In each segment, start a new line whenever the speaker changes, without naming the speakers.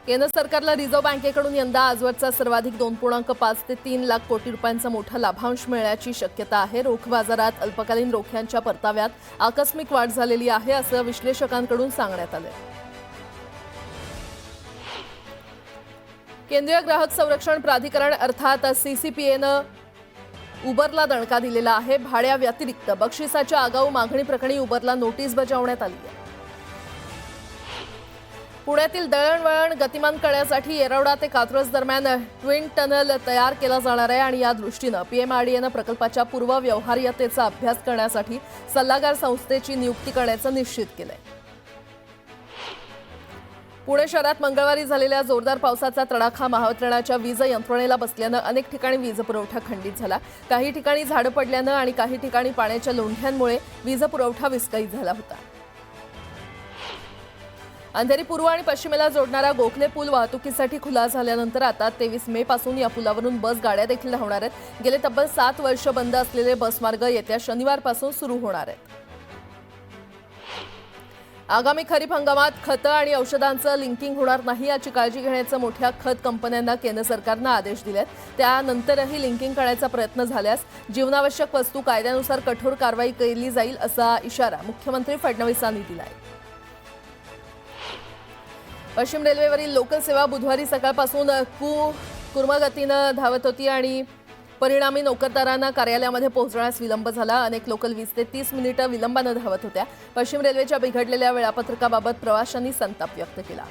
केंद्र सरकारला रिझर्व्ह बँकेकडून यंदा आजवरचा सर्वाधिक 2.5 ते 3 लाख कोटी रुपयांचा मोठा लाभांश मिळण्याची शक्यता आहे। रोख बाजारात अल्पकालीन रोख्यांच्या परताव्यात आकस्मिक वाढ झालेली आहे असं विश्लेषकांकडून सांगण्यात आलं। केंद्रीय ग्राहक संरक्षण प्राधिकरण अर्थात सीसीपीएनं उबरला दणका दिलेला आहे। भाड्याव्यतिरिक्त बक्षिसाच्या आगाऊ मागणी प्रकरणी उबरला नोटीस बजावण्यात आली आहे। पुण्यातील दळणवळण गतिमान करण्यासाठी येरवडा ते कात्रज दरम्यान ट्विन टनल तयार केला जाणार आहे आणि या दृष्टीने पीएमआरडीएनं प्रकल्पाच्या पूर्व व्यवहार्यतेचा अभ्यास करण्यासाठी सल्लागार संस्थेची नियुक्ती करण्याचं निश्चित केलंय। पुणे शहरात मंगळवारी झालेल्या जोरदार पावसाचा तडाखा महावितरणाच्या वीज यंत्रणेला बसल्यानं अनेक ठिकाणी वीज पुरवठा खंडित झाला। काही ठिकाणी झाडं पडल्यानं आणि काही ठिकाणी पाण्याच्या लोंढ्यांमुळे वीज पुरवठा विस्कळीत झाला होता। अंधेरी पूर्व आणि पश्चिमेला जोडणारा गोखले पूल वाहतुकीसाठी खुला झाल्यानंतर आता 23 मे पासून या पुलावरून बस गाड्या देखील धावणार आहेत। गेले तब्बल 7 वर्ष बंद असलेले बसमार्ग येत्या शनिवारपासून सुरू होणार आहेत। आगामी खरीप हंगामात खतं आणि औषधांचं लिंकिंग होणार नाही याची काळजी घेण्याचं मोठ्या खत कंपन्यांना केंद्र सरकारनं आदेश दिलेत। त्यानंतरही लिंकिंग करण्याचा प्रयत्न झाल्यास जीवनावश्यक वस्तू कायद्यानुसार कठोर कारवाई केली जाईल असा इशारा मुख्यमंत्री फडणवीसांनी दिलाय। पश्चिम रेल्वेवरील लोकल सेवा बुधवारी सकाळपासून कुर्मगतीनं धावत होती आणि परिणामी नोकरदारांना कार्यालयामध्ये पोहोचण्यास विलंब झाला। अनेक लोकल 20 ते 30 मिनिटं विलंबानं धावत होत्या। पश्चिम रेल्वेच्या बिघडलेल्या वेळापत्रकाबाबत प्रवाशांनी संताप व्यक्त केला।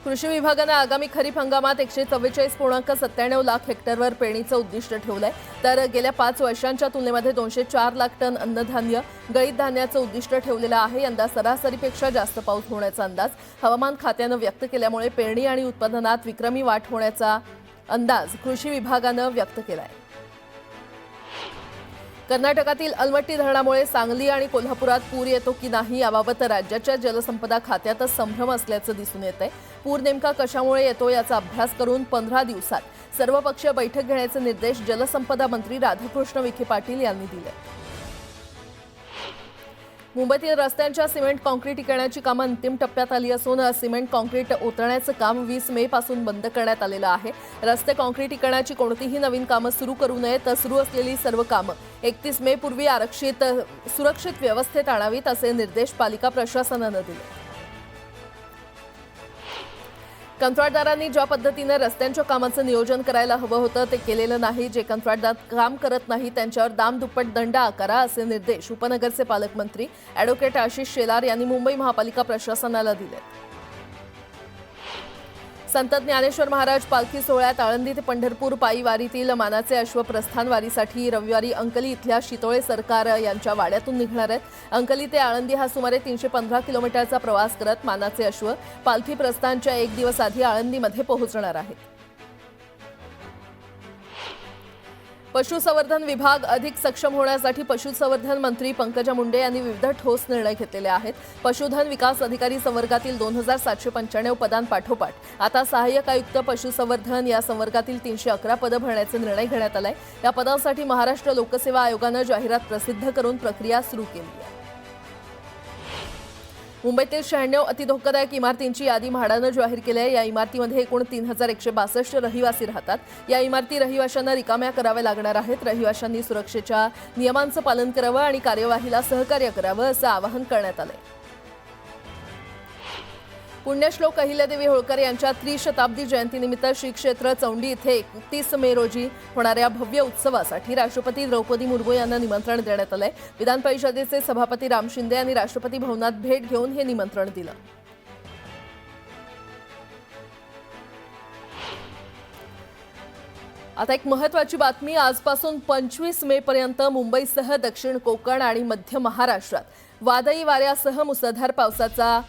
कृषी विभागानं आगामी खरीप हंगामात 144.97 लाख हेक्टरवर पेरणीचं उद्दिष्ट ठेवलंय, तर गेल्या 5 वर्षांच्या तुलनेमध्ये 204 लाख टन अन्नधान्य गळीत धान्याचं उद्दिष्ट ठेवलेलं आहे। यंदा सरासरीपेक्षा जास्त पाऊस होण्याचा अंदाज हवामान खात्यानं व्यक्त केल्यामुळे पेरणी आणि उत्पादनात विक्रमी वाढ होण्याचा अंदाज कृषी विभागानं व्यक्त केलाय। कर्नाटकातील अलमट्टी धरणामुळे सांगली आणि कोल्हापुरात पूर येतो की नाही याबाबत राज्याच्या जलसंपदा खात्यातच संभ्रम असल्याचं दिसून येतंय। पूर नेमका कशामुळे येतो याचा अभ्यास करून 15 दिवसात सर्वपक्षीय बैठक घेण्याचे निर्देश जलसंपदा मंत्री राधाकृष्ण विखे पाटील यांनी दिले। मुंबईतील रस्त्यांच्या सिमेंट काँक्रिटीकरणाची कामं अंतिम टप्प्यात आली असून सिमेंट काँक्रीट ओतण्याचं काम 20 मे पासून बंद करण्यात आलेलं आहे। रस्ते काँक्रिटीकरणाची कोणतीही नवीन कामं सुरू करू नयेत, सुरू असलेली सर्व कामं 31 मे पूर्वी आरक्षित सुरक्षित व्यवस्थेत आणावीत असे निर्देश पालिका प्रशासनानं दिले। कंत्राटदारांनी ज्या पद्धतीने रस्त्यांच्या कामाचं नियोजन करायला हवं होतं ते केलेलं नाही। जे कंत्राटदार काम करत नाही त्यांच्यावर दामदुप्पट दंड आकारा असे निर्देश उपनगरचे पालकमंत्री ॲडव्होकेट आशिष शेलार यांनी मुंबई महापालिका प्रशासनाला दिले। संत ज्ञानेश्वर महाराज पालखी सोहळ्यात आळंदी ते पंढरपूर पायी वारीतील मानाचे अश्व प्रस्थान वारीसाठी रविवारी अंकली इथल्या शितोळे सरकार यांच्या वाड्यातून निघणार आहेत। अंकली ते आळंदी हा सुमारे 315 किलोमीटरचा प्रवास करत मानाचे अश्व पालखी प्रस्थानच्या 1 दिवस आधी आळंदीमध्ये पोहोचणार आहेत। पशुसंवर्धन विभाग अधिक सक्षम होण्यासाठी पशुसंवर्धन मंत्री पंकजा मुंडे यांनी विविध ठोस निर्णय घेतलेले आहेत। पशुधन विकास अधिकारी संवर्गातील 2795 पदांपाठोपाठ आता सहाय्यक आयुक्त पशुसंवर्धन या संवर्गातील 311 पदं भरण्याचे निर्णय घेण्यात आलाय। या पदांसाठी महाराष्ट्र लोकसेवा आयोगानं जाहिरात प्रसिद्ध करून प्रक्रिया सुरू केली आहे। मुंबईतील 96 अतिधोकादायक इमारतींची यादी म्हाडानं जाहीर केली आहे। या इमारतीमध्ये एकूण 3162 रहिवासी राहतात। या इमारती रहिवाशांना रिकाम्या कराव्या लागणार आहेत। रहिवाशांनी सुरक्षेच्या नियमांचं पालन करावं आणि कार्यवाहीला सहकार्य करावं असं आवाहन करण्यात आलंय। पुण्यश्लोक अहिल्यादेवी होळकर यांच्या त्रिशताब्दी जयंतीनिमित्त श्री क्षेत्र चौंडी इथे 31 मे रोजी होणाऱ्या भव्य उत्सवासाठी राष्ट्रपती द्रौपदी मुर्मू यांना निमंत्रण देण्यात आलंय। विधान परिषदेचे सभापती राम शिंदे यांनी राष्ट्रपती भवनात भेट घेऊन हे निमंत्रण दिलं। आता एक महत्त्वाची बातमी, आजपासून 25 मे पर्यंत मुंबईसह दक्षिण कोकण आणि मध्य महाराष्ट्रात वादळी वाऱ्यासह मुसळधार पावसाचा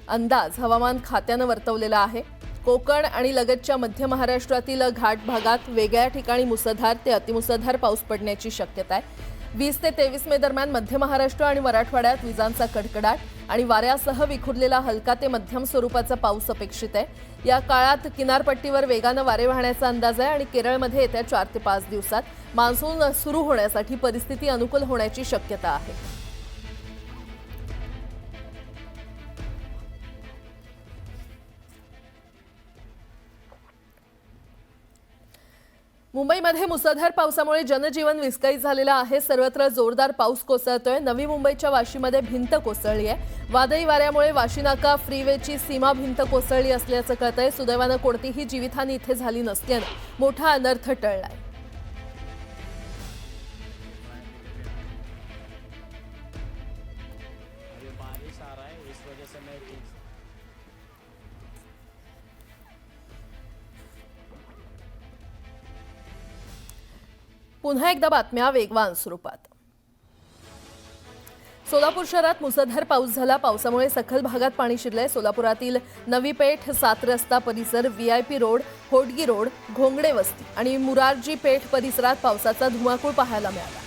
अंदाज हवामान खात्यानं वर्तवलेला आहे। कोकण आणि लगतच्या मध्य महाराष्ट्रातील घाट भागात वेगळ्या ठिकाणी मुसळधार ते अतिमुसळधार पाऊस पडण्याची शक्यता आहे। 20 ते 23 मे दरम्यान मध्य महाराष्ट्र आणि मराठवाड्यात विजांचा कडकडाट आणि वाऱ्यासह विखुरलेला हलका ते मध्यम स्वरूपाचा पाऊस अपेक्षित आहे। या काळात किनारपट्टीवर वेगानं वारे वाहण्याचा अंदाज आहे आणि केरळमध्ये येत्या 4 ते 5 दिवसात मान्सून सुरू होण्यासाठी परिस्थिती अनुकूल होण्याची शक्यता आहे। मुंबईमध्ये मुसळधार पावसामुळे जनजीवन विस्कळीत झालेलं आहे. सर्वत्र जोरदार पाऊस कोसळतोय. नवी मुंबईच्या वाशीमध्ये भिंत कोसळली आहे. वादळी वाऱ्यामुळे वाशी नाका फ्रीवेची सीमा भिंत कोसळली असल्याचं कळतंय. सुदैवानं कोणतीही जीवितहानी इथे झाली नसल्यानं मोठा अनर्थ टळलाय. पुन्हा एकदा बातम्या वेगवान स्वरूपात. सोलापूर शहरात मुसळधार पाऊस झाला. पावसामुळे सखल भागात पाणी शिरलंय. सोलापुरातील नवी पेठ, 7 रस्ता परिसर, VIP रोड, होडगी रोड, घोंगडे वस्ती आणि मुरारजी पेठ परिसरात पावसाचा धुमाकूळ पाहायला मिळाला.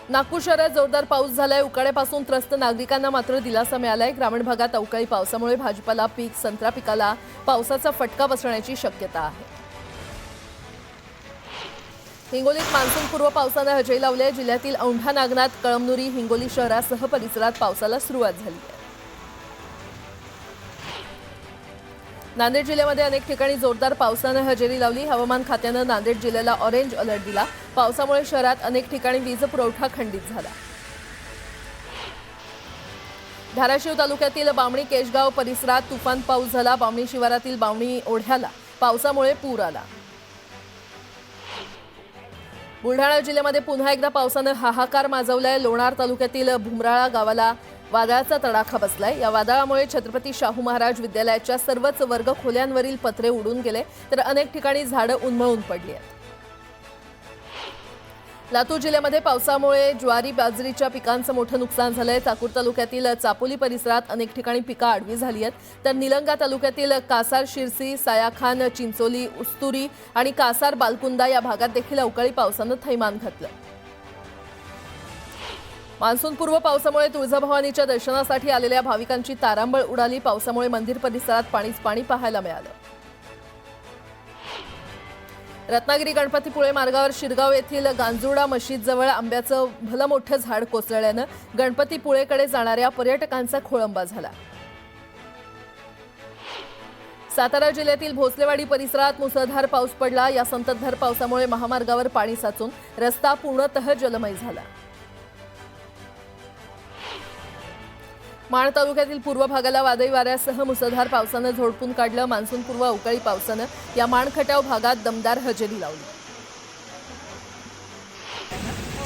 नागपूर शहरात जोरदार पाऊस झालाय. उकाड्यापासून त्रस्त नागरिकांना मात्र दिलासा मिळालाय. ग्रामीण भागात अवकाळी पावसामुळे भाजीपाला पीक, संत्रा पिकाला पावसाचा फटका बसण्याची शक्यता आहे. हिंगोलीत मान्सूनपूर्व पावसानं हजेरी लावली आहे. जिल्ह्यातील औंढा, नागनाथ, कळमनुरी, हिंगोली शहरासह परिसरात पावसाला सुरुवात झाली आहे. नांदेड जिल्ह्यामध्ये अनेक ठिकाणी जोरदार पावसानं हजेरी लावली. हवामान खात्यानं नांदेड जिल्ह्याला ऑरेंज अलर्ट दिला. पावसामुळे शहरात अनेक ठिकाणी वीज पुरवठा खंडित झाला. धाराशिव तालुक्यातील बामणी केशगाव परिसरात तुफान पाऊस झाला. बामणी शिवारातील बामणी ओढ्याला पावसामुळे पूर आला. बुलढाणा जिल्ह्यामध्ये पुन्हा एकदा पावसानं हाहाकार माजवलाय. लोणार तालुक्यातील भुमराळा गावाला वादळाचा तडाखा बसलाय. या वादळामुळे छत्रपती शाहू महाराज विद्यालयाच्या सर्वच वर्ग खोल्यांवरील पत्रे उडून गेले, तर अनेक ठिकाणी झाडं उन्मळून पडली आहेत. लातूर जिल्ह्यामध्ये पावसामुळे ज्वारी, बाजरीच्या पिकांचं मोठं नुकसान झालंय. चाकूर तालुक्यातील चापोली परिसरात अनेक ठिकाणी पिकं आडवी झाली आहेत, तर निलंगा तालुक्यातील कासार, शिरसी, सायाखान, चिंचोली, उस्तुरी आणि कासार, बालकुंदा या भागात देखील अवकाळी पावसानं थैमान घातलं. मान्सूनपूर्व पावसामुळे तुळजाभवानीच्या दर्शनासाठी आलेल्या भाविकांची तारांबळ उडाली. पावसामुळे मंदिर परिसरात पाणीच पाणी पाहायला मिळालं. रत्नागिरी गणपतीपुळे मार्गावर शिरगाव येथील गांजुर्डा मशीदजवळ आंब्याचं भलं मोठं झाड कोसळल्यानं गणपतीपुळेकडे जाणाऱ्या पर्यटकांचा खोळंबा झाला. सातारा जिल्ह्यातील भोसलेवाडी परिसरात मुसळधार पाऊस पडला. या संततधार पावसामुळे महामार्गावर पाणी साचून रस्ता पूर्णतः जलमय झाला. माण तालुक्यातील पूर्व भागाला वादळी वाऱ्यासह मुसळधार पावसानं झोडपून काढलं. मान्सूनपूर्व अवकाळी पावसानं या माणखटाव भागात दमदार हजेरी लावली.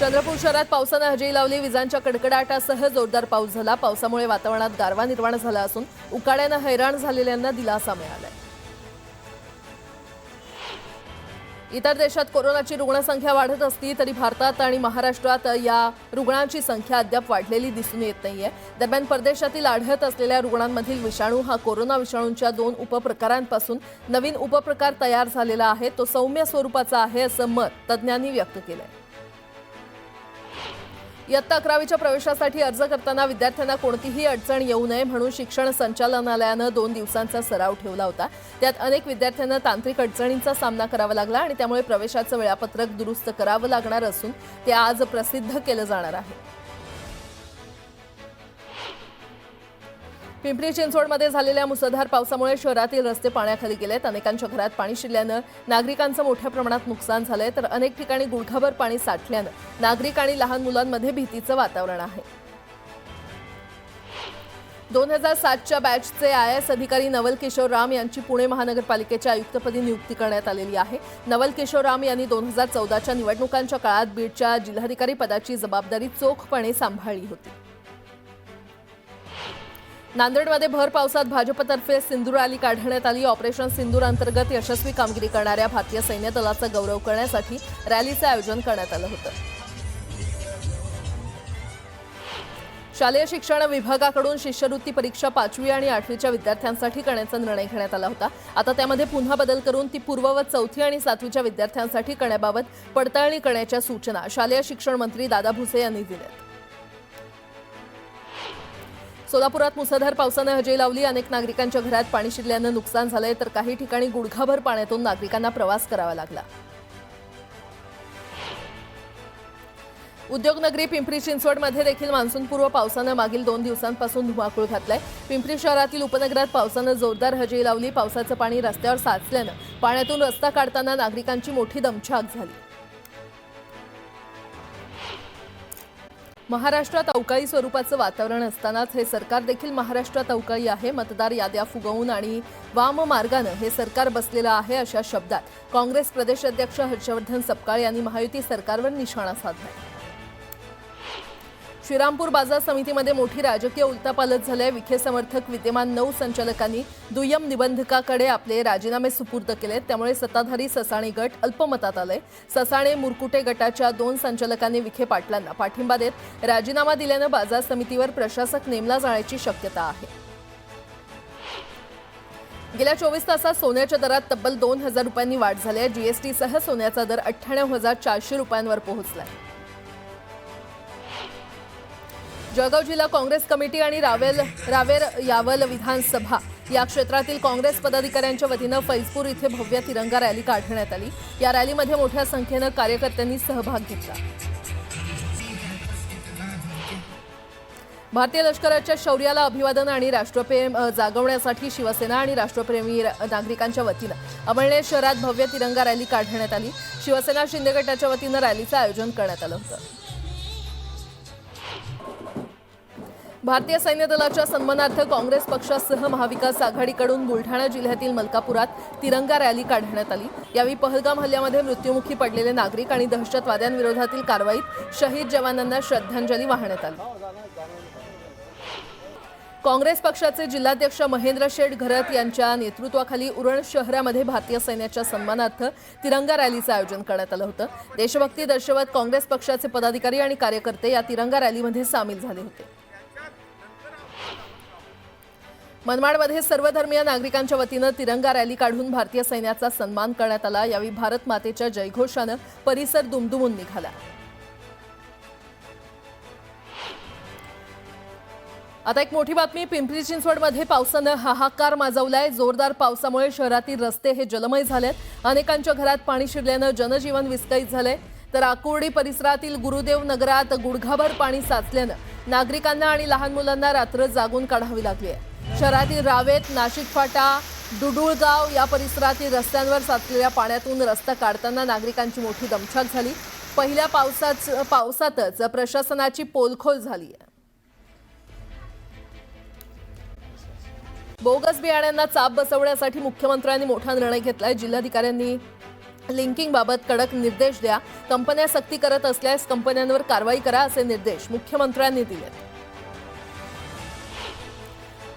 चंद्रपूर शहरात पावसानं हजेरी लावली. विजांच्या कडकडाटासह जोरदार पाऊस झाला. पावसामुळे वातावरणात गारवा निर्माण झाला असून उकाड्यानं हैराण झालेल्यांना दिलासा मिळालाय. इतर देशात कोरोनाची रुग्णसंख्या वाढत असली तरी भारतात आणि महाराष्ट्रात या रुग्णांची संख्या अद्याप वाढलेली दिसून येत नाहीये. दरम्यान परदेशातील आढळत असलेल्या रुग्णांमधील विषाणू हा कोरोना विषाणूंच्या 2 उपप्रकारांपासून नवीन उपप्रकार तयार झालेला आहे. तो सौम्य स्वरूपाचा आहे असं मत तज्ज्ञांनी व्यक्त केलंय. इयत्ता 11वीच्या प्रवेशासाठी अर्ज करताना विद्यार्थ्यांना कोणतीही अडचण येऊ नये म्हणून शिक्षण संचालनालयानं 2 दिवसांचा सराव ठेवला होता. त्यात अनेक विद्यार्थ्यांना तांत्रिक अडचणींचा सामना करावा लागला आणि त्यामुळे प्रवेशाचं वेळापत्रक दुरुस्त करावं लागणार असून ते आज प्रसिद्ध केलं जाणार आहे. पिंपरी चिंचवडमध्ये झालेल्या मुसळधार पावसामुळे शहरातील रस्ते पाण्याखाली गेलेत. अनेकांच्या घरात पाणी शिरल्यानं नागरिकांचं मोठ्या प्रमाणात नुकसान झालंय, तर अनेक ठिकाणी गुडघाभर पाणी साठल्यानं नागरिक आणि लहान मुलांमध्ये भीतीचं वातावरण आहे. 2007च्या बॅचचे IAS अधिकारी नवल किशोर राम यांची पुणे महानगरपालिकेच्या आयुक्तपदी नियुक्ती करण्यात आलेली आहे. नवल किशोर राम यांनी 2014च्या निवडणुकांच्या काळात बीडच्या जिल्हाधिकारी पदाची जबाबदारी चोखपणे सांभाळली होती. नांदेडमध्ये भर पावसात भाजपतर्फे सिंदूर रॅली काढण्यात आली. ऑपरेशन सिंदूर अंतर्गत यशस्वी कामगिरी करणाऱ्या भारतीय सैन्य दलाचा गौरव करण्यासाठी रॅलीचं आयोजन करण्यात आलं होतं. शालेय शिक्षण विभागाकडून शिष्यवृत्ती परीक्षा 5वी आणि 8वीच्या विद्यार्थ्यांसाठी करण्याचा निर्णय घेण्यात आला होता. आता त्यामध्ये पुन्हा बदल करून ती पूर्ववत 4थी आणि 7वीच्या विद्यार्थ्यांसाठी करण्याबाबत पडताळणी करण्याच्या सूचना शालेय शिक्षण मंत्री दादा भुसे यांनी दिल्यात. सोलापुरात मुसळधार पावसानं हजेरी लावली. अनेक नागरिकांच्या घरात पाणी शिरल्यानं नुकसान झालंय, तर काही ठिकाणी गुडघाभर पाण्यातून नागरिकांना प्रवास करावा लागला. उद्योगनगरी पिंपरी चिंचवडमध्ये देखील मान्सूनपूर्व पावसानं मागील 2 दिवसांपासून धुमाकूळ घातलाय। पिंपरी शहरातील उपनगरात पावसानं जोरदार हजेरी लावली। पावसाचं पाणी रस्त्यावर साचल्यानं पाण्यातून रस्ता काढताना नागरिकांची मोठी दमछाक झाली। महाराष्ट्रात अवकाळी स्वरूपाचं वातावरण असतानाच हे सरकार देखील महाराष्ट्रात अवकाळी आहे। मतदार याद्या फुगवून आणि वाम मार्गानं हे सरकार बसलेलं आहे, अशा शब्दात काँग्रेस प्रदेश अध्यक्ष हर्षवर्धन सपकाळ यांनी महायुती सरकारवर निशाणा साधलाय। श्रीरामपूर बाजार समितीमध्ये मोठी राजकीय उलथापालथ झाली आहे। विखे समर्थक विद्यमान 9 संचालकांनी दुय्यम निबंधकाकडे आपले राजीनामे सुपूर्द केलेत, त्यामुळे सत्ताधारी ससाणे गट अल्पमतात आले। ससाणे मुरकुटे गटाच्या 2 संचालकांनी विखे पाटलांना पाठिंबा देत राजीनामा दिल्यानं बाजार समितीवर प्रशासक नेमला जाण्याची शक्यता आहे। गेल्या 24 तासात सोन्याच्या दरात तब्बल 2000 रुपयांनी वाढ झाली आहे। जीएसटीसह सोन्याचा दर 98,400 रुपयांवर पोहोचलाय। जळगाव जिल्हा काँग्रेस कमिटी आणि रावेर यावल विधानसभा या क्षेत्रातील काँग्रेस पदाधिकाऱ्यांच्या वतीनं फैजपूर इथे भव्य तिरंगा रॅली काढण्यात आली। या रॅलीमध्ये मोठ्या संख्येनं कार्यकर्त्यांनी सहभाग घेतला। भारतीय लष्कराच्या शौर्याला अभिवादन आणि राष्ट्रप्रेम जागवण्यासाठी शिवसेना आणि राष्ट्रप्रेमी नागरिकांच्या वतीनं अमळनेर शहरात भव्य तिरंगा रॅली काढण्यात आली। शिवसेना शिंदे गटाच्या वतीनं रॅलीचं आयोजन करण्यात आलं होतं। भारतीय सैन्य दलाच्या सन्मानार्थ काँग्रेस पक्षासह महाविकास आघाडीकडून बुलढाणा जिल्ह्यातील मलकापुरात तिरंगा रॅली काढण्यात आली। यावेळी पहलगाम हल्ल्यामध्ये मृत्युमुखी पडलेले नागरिक आणि दहशतवाद्यांविरोधातील कारवाईत शहीद जवानांना श्रद्धांजली वाहण्यात आली। काँग्रेस पक्षाचे जिल्हाध्यक्ष महेंद्र शेठ घरत यांच्या नेतृत्वाखाली उरण शहरामध्ये भारतीय सैन्याच्या सन्मानार्थ तिरंगा रॅलीचं आयोजन करण्यात आलं होतं। देशभक्ती दर्शवत काँग्रेस पक्षाचे पदाधिकारी आणि कार्यकर्ते या तिरंगा रॅलीमध्ये सामील झाले होते। मनमाडमध्ये सर्वधर्मीय नागरिकांच्या वतीनं तिरंगा रॅली काढून भारतीय सैन्याचा सन्मान करण्यात आला। यावेळी भारत मातेच्या जयघोषानं परिसर दुमदुमून निघाला। आता एक मोठी बातमी, पिंपरी चिंचवडमध्ये पावसानं हाहाकार माजवलाय। जोरदार पावसामुळे शहरातील रस्ते हे जलमय झालेत। अनेकांच्या घरात पाणी शिरल्यानं जनजीवन विस्कळीत झालंय। तर आकुर्डी परिसरातील गुरुदेव नगरात गुडघाभर पाणी साचल्यानं नागरिकांना आणि लहान मुलांना रात्र जागून काढावी लागली आहे। शहरातील रावेत, नाशिक फाटा, डुडुळगाव या परिसरातील रस्त्यांवर साचलेल्या पाण्यातून रस्ता काढताना नागरिकांची मोठी दमछाक झाली। पहिल्या पावसातच प्रशासनाची पोलखोल झाली आहे। बोगस बियाण्यांना चाप बसवण्यासाठी मुख्यमंत्र्यांनी मोठा निर्णय घेतलाय। जिल्हाधिकाऱ्यांनी लिंकिंगबाबत कडक निर्देश द्या। कंपन्या सक्ती करत असल्यास कंपन्यांवर कारवाई करा, असे निर्देश मुख्यमंत्र्यांनी दिले।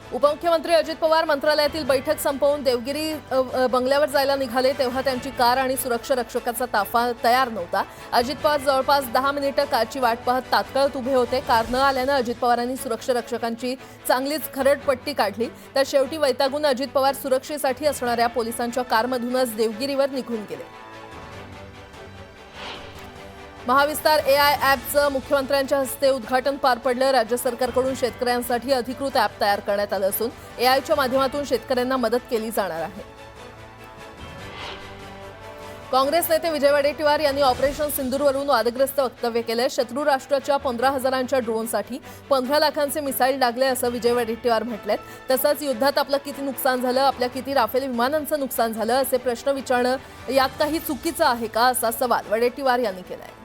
उपमुख्यमंत्री अजित पवार मंत्रालयातील बैठक संपवून देवगिरी बंगल्यावर जायला निघाले, तेव्हा त्यांची कार आणि सुरक्षा रक्षकाचा ताफा तयार नव्हता। अजित पवार जवळपास 10 मिनिटं कारची वाट पाहत तात्काळ उभे होते। कार न आल्यानं अजित पवारांनी सुरक्षा रक्षकांची चांगलीच खरडपट्टी काढली। तर शेवटी वैतागून अजित पवार सुरक्षेसाठी असणाऱ्या पोलिसांच्या कारमधूनच देवगिरीवर निघून गेले। महाविस्तार AI ॲपचं मुख्यमंत्र्यांच्या हस्ते उद्घाटन पार पडलं। राज्य सरकारकडून शेतकऱ्यांसाठी अधिकृत ॲप तयार करण्यात आलं असून AIच्या माध्यमातून शेतकऱ्यांना मदत केली जाणार आहे। काँग्रेस नेते विजय वडेट्टीवार यांनी ऑपरेशन सिंदूरवरून वादग्रस्त वक्तव्य केलं। शत्रू राष्ट्राच्या 15,000च्या ड्रोनसाठी 15 लाखांचे मिसाईल लागले, असं विजय वडेट्टीवार म्हटलेत। तसंच युद्धात आपलं किती नुकसान झालं, आपल्या किती राफेल विमानांचं नुकसान झालं, असे प्रश्न विचारणं यात काही चुकीचं आहे का, असा सवाल वडेट्टीवार यांनी केलाय।